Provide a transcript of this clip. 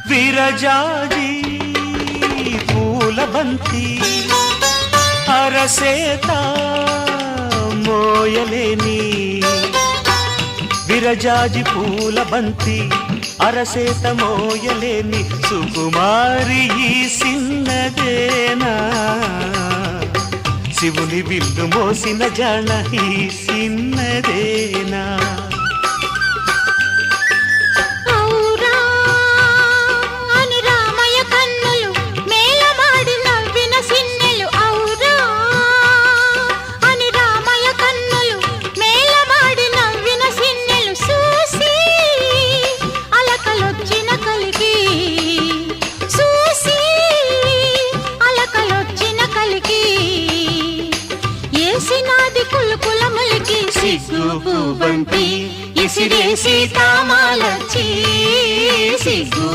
విరజాజి పూల బంతి అరసేత మోయలేని విరజాజి పూల బంతి అరసేత మోయలేని సుకుమారి ఈ సిన్నదేనా శివుని విల్లు మోసిన జాణ ఈ సిన్నదేనా సిగ్గు బంతి ఇసిరేసి తామాలొచ్చి సిగ్గు